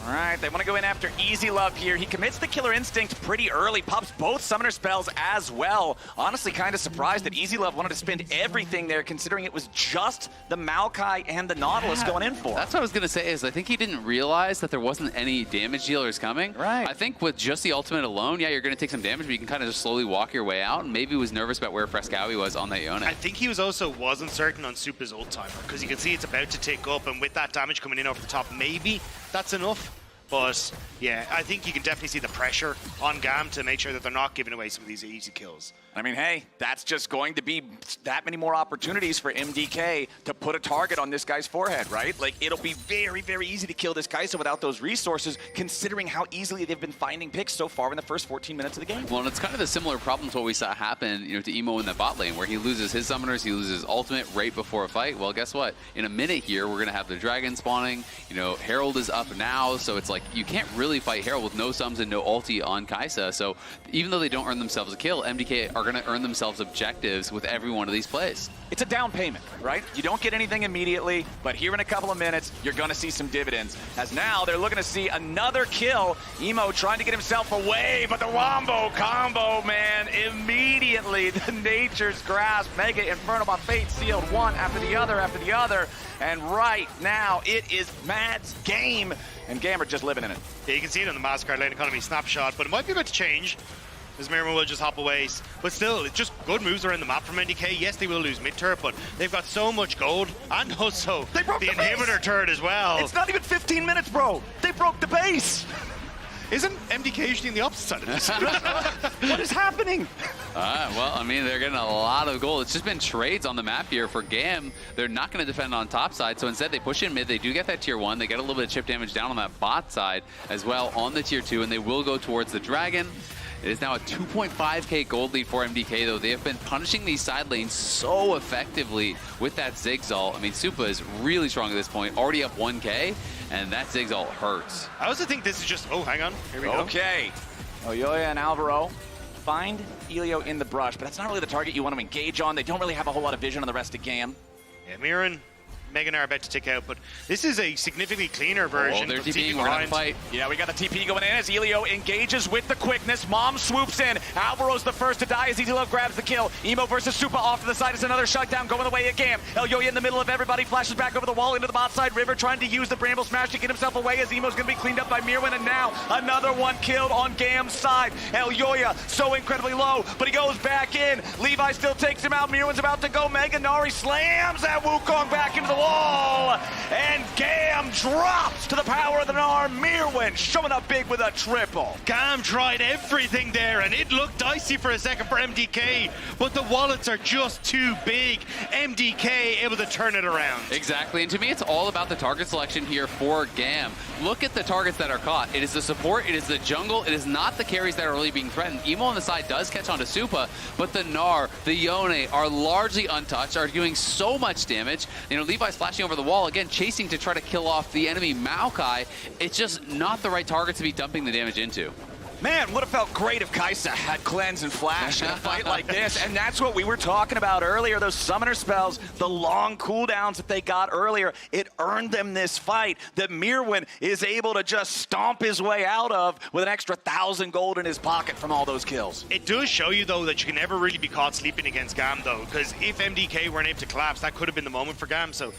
All right, they want to go in after EasyLove here. He commits the Killer Instinct pretty early, pops both Summoner spells as well. Honestly, kind of surprised that EasyLove wanted to spend everything there, considering it was just the Maokai and the Nautilus going in for. That's what I was going to say, is I think he didn't realize that there wasn't any damage dealers coming. Right. I think with just the ultimate alone, yeah, you're going to take some damage, but you can kind of just slowly walk your way out, and maybe he was nervous about where Fresskowy was on that Yone. I think he wasn't certain on Supa's ult timer, because you can see it's about to tick up, and with that damage coming in over the top, maybe that's enough. But yeah, I think you can definitely see the pressure on GAM to make sure that they're not giving away some of these easy kills. I mean, hey, that's just going to be that many more opportunities for MDK to put a target on this guy's forehead, right? Like, it'll be very, very easy to kill this Kaisa without those resources, considering how easily they've been finding picks so far in the first 14 minutes of the game. Well, and it's kind of a similar problem to what we saw happen, you know, to Emo in the bot lane, where he loses his summoners, he loses his ultimate right before a fight. Well, guess what? In a minute here, we're going to have the dragon spawning. You know, Herald is up now, so it's like you can't really fight Herald with no sums and no ulti on Kaisa. So even though they don't earn themselves a kill, MDK are going to earn themselves objectives with every one of these plays. It's a down payment, right? You don't get anything immediately, but here in a couple of minutes, you're going to see some dividends. As now, they're looking to see another kill. Emo trying to get himself away, but the Wombo combo, man, immediately the Nature's Grasp, Mega Inferno by Fate sealed one after the other, and right now, it is Mad's game, and GAM are just living in it. Yeah, you can see it in the Mastercard lane economy snapshot, but it might be about to change. As Myrwn will just hop away. But still, it's just good moves around the map from MDK. Yes, they will lose mid-turret, but they've got so much gold. And also, they broke the inhibitor base. Turret as well. It's not even 15 minutes, bro. They broke the base. Isn't MDK usually on the opposite side of this? What is happening? Well, I mean, they're getting a lot of gold. It's just been trades on the map here for GAM. They're not going to defend on top side, so instead they push in mid. They do get that tier 1. They get a little bit of chip damage down on that bot side as well on the tier 2, and they will go towards the dragon. It is now a 2.5k gold lead for MDK, though. They have been punishing these side lanes so effectively with that Ziggs ult. I mean, Supa is really strong at this point, already up 1k, and that Ziggs ult hurts. I also think this is just, oh, hang on, here we go. Okay, Elyoya and Alvaro find Elio in the brush, but that's not really the target you want to engage on. They don't really have a whole lot of vision on the rest of GAM. Yeah, Myrwn, Gnar are about to tick out, but this is a significantly cleaner version of TP behind. Fight. Yeah, we got the TP going in as Elio engages with the quickness. Mom swoops in. Alvaro's the first to die as EasyLove grabs the kill. Emo versus Supa off to the side is another shutdown going the way of GAM. Elyoya in the middle of everybody, flashes back over the wall into the bot side. River trying to use the Bramble Smash to get himself away as Emo's going to be cleaned up by Myrwn, and now another one killed on GAM's side. Elyoya so incredibly low, but he goes back in. Levi still takes him out. Myrwn's about to go Mega. Nari slams that Wukong back into the wall. And GAM drops to the power of the Gnar. Myrwn showing up big with a triple. GAM tried everything there, and it looked dicey for a second for MDK, but the wallets are just too big. MDK able to turn it around. Exactly, and to me, it's all about the target selection here for GAM. Look at the targets that are caught. It is the support, it is the jungle, it is not the carries that are really being threatened. Emo on the side does catch on to Supa, but the Gnar, the Yone are largely untouched, are doing so much damage. You know, Levi's flashing over the wall, again, chasing to try to kill off the enemy Maokai. It's just not the right target to be dumping the damage into. Man, would have felt great if Kaisa had Cleanse and Flash in a fight like this, and that's what we were talking about earlier, those summoner spells, the long cooldowns that they got earlier, it earned them this fight that Myrwn is able to just stomp his way out of with an extra 1,000 gold in his pocket from all those kills. It does show you, though, that you can never really be caught sleeping against GAM, though, because if MDK weren't able to collapse, that could have been the moment for GAM, so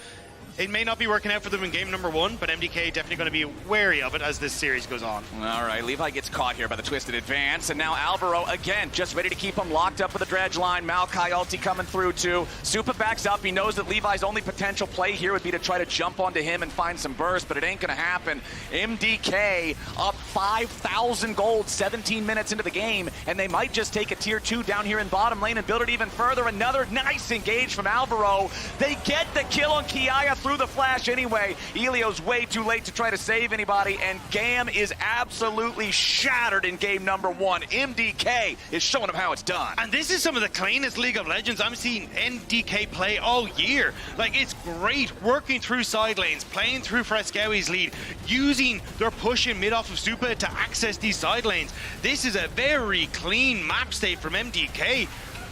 it may not be working out for them in game number 1, but MDK definitely going to be wary of it as this series goes on. All right, Levi gets caught here by the twisted advance, and now Alvaro, again, just ready to keep him locked up with the dredge line. Maokai ulti coming through, too. Supa backs up. He knows that Levi's only potential play here would be to try to jump onto him and find some burst, but it ain't going to happen. MDK up 5,000 gold 17 minutes into the game, and they might just take a tier 2 down here in bottom lane and build it even further. Another nice engage from Alvaro. They get the kill on Kiaya through the flash anyway. Elio's way too late to try to save anybody, and GAM is absolutely shattered in game number 1. MDK is showing them how it's done. And this is some of the cleanest League of Legends I'm seeing MDK play all year. Like, it's great working through side lanes, playing through Fresskowy's lead, using their push in mid off of Supa to access these side lanes. This is a very clean map state from MDK.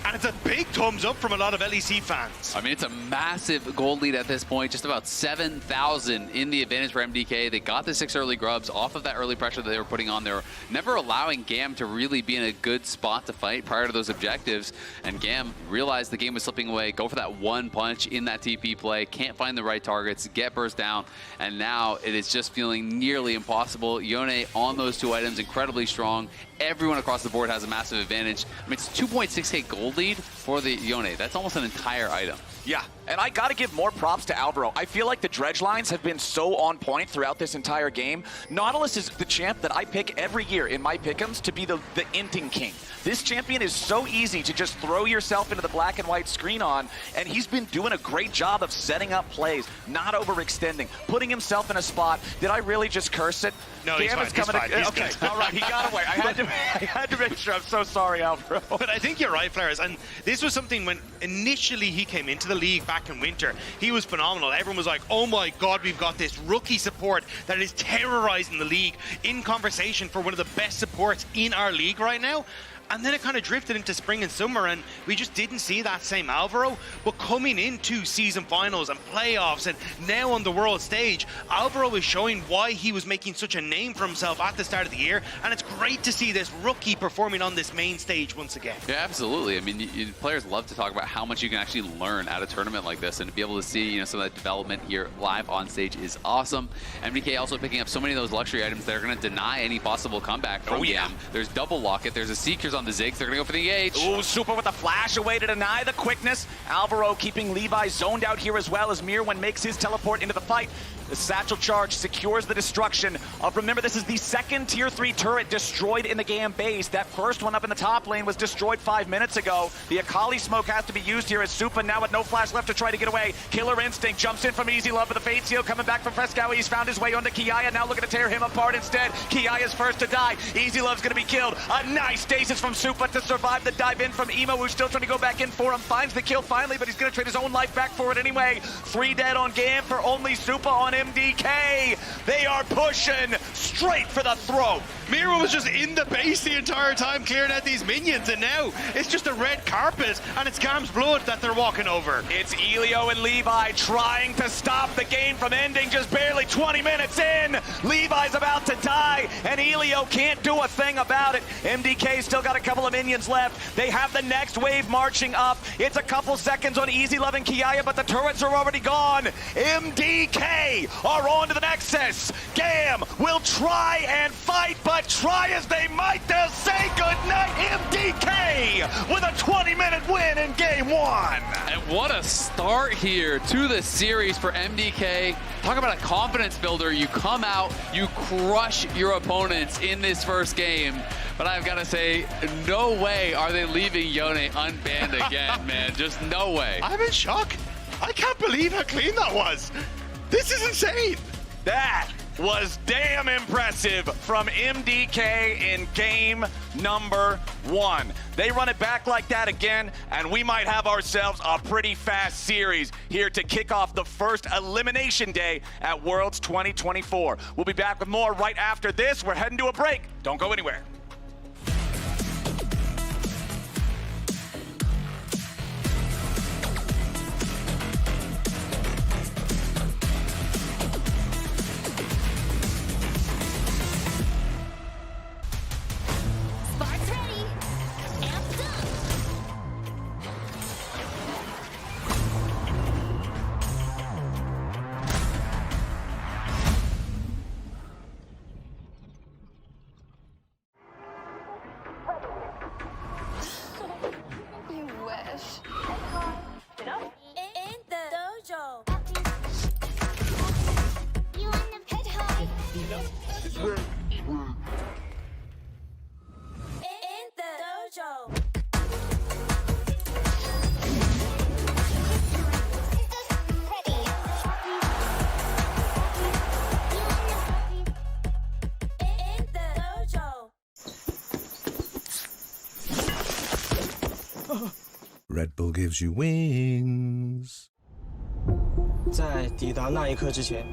And it's a big thumbs up from a lot of LEC fans. I mean, it's a massive gold lead at this point, just about 7,000 in the advantage for MDK. They got the 6 early grubs off of that early pressure that they were putting on. They were never allowing GAM to really be in a good spot to fight prior to those objectives. And GAM realized the game was slipping away, go for that one punch in that TP play, can't find the right targets, get burst down, and now it is just feeling nearly impossible. Yone on those 2 items, incredibly strong. Everyone across the board has a massive advantage. I mean, it's 2.6k gold lead for the Yone. That's almost an entire item. Yeah, and I gotta give more props to Alvaro. I feel like the dredge lines have been so on point throughout this entire game. Nautilus is the champ that I pick every year in my pick'ems to be the inting king. This champion is so easy to just throw yourself into the black and white screen on, and he's been doing a great job of setting up plays, not overextending, putting himself in a spot. Did I really just curse it? No, he's fine. Okay, all right, he got away. I had to make sure. I'm so sorry, Alvaro. But I think you're right, Flares, and this was something when initially he came into the league back in winter, he was phenomenal. Everyone was like, oh my god, we've got this rookie support that is terrorizing the league, in conversation for one of the best supports in our league right now. And then it kind of drifted into spring and summer, and we just didn't see that same Alvaro. But coming into season finals and playoffs and now on the world stage, Alvaro is showing why he was making such a name for himself at the start of the year, and it's great to see this rookie performing on this main stage once again. Yeah, absolutely. I mean, players love to talk about how much you can actually learn at a tournament like this, and to be able to see, some of that development here live on stage is awesome. MDK also picking up so many of those luxury items that are going to deny any possible comeback from GAM. There's double locket, there's a Seekers on the Ziggs. They're going to go for the EH. Ooh, Supa with a flash away to deny the quickness. Alvaro keeping Levi zoned out here as well as Myrwn makes his teleport into the fight. The satchel charge secures the destruction of, remember, this is the second tier 3 turret destroyed in the GAM base. That first one up in the top lane was destroyed 5 minutes ago. The Akali smoke has to be used here as Supa now with no flash left to try to get away. Killer Instinct jumps in from EasyLove with the Fate Seal coming back from Fresskowy. He's found his way onto Kiaya, now looking to tear him apart instead. Kiaya's first to die. EasyLove's going to be killed. A nice stasis from Supa to survive the dive in from Emo, who's still trying to go back in for him. Finds the kill finally, but he's going to trade his own life back for it anyway. 3 dead on GAM for only Supa on MDK. They are pushing straight for the throat. Myrwn was just in the base the entire time clearing out these minions, and now it's just a red carpet and it's GAM's blood that they're walking over. It's Elio and Levi trying to stop the game from ending just barely 20 minutes in. Levi's about to die and Elio can't do a thing about it. MDK still got a couple of minions left. They have the next wave marching up. It's a couple seconds on EasyLove and Kiaya, but the turrets are already gone. MDK are on to the Nexus. GAM will try and fight, but try as they might, they'll say goodnight. MDK with a 20-minute win in game 1. And what a start here to the series for MDK. Talk about a confidence builder. You come out, you crush your opponents in this first game. But I've got to say, no way are they leaving Yone unbanned again, man. Just no way. I'm in shock. I can't believe how clean that was. This is insane. That was damn impressive from MDK in game number 1. They run it back like that again, and we might have ourselves a pretty fast series here to kick off the first elimination day at Worlds 2024. We'll be back with more right after this. We're heading to a break. Don't go anywhere. Red Bull gives you wings. 在抵达那一刻之前，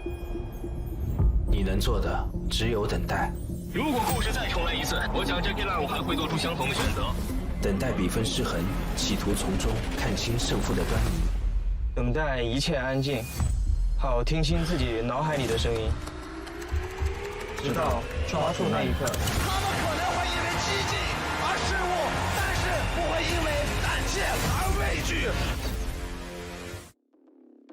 你能做的只有等待。如果故事再重来一次，我想这 Gnar 还会做出相同的选择。等待比分失衡，企图从中看清胜负的端倪。等待一切安静，好听清自己脑海里的声音，直到抓住那一刻。他们可能会因为激进而失误，但是不会因为胆怯而畏惧。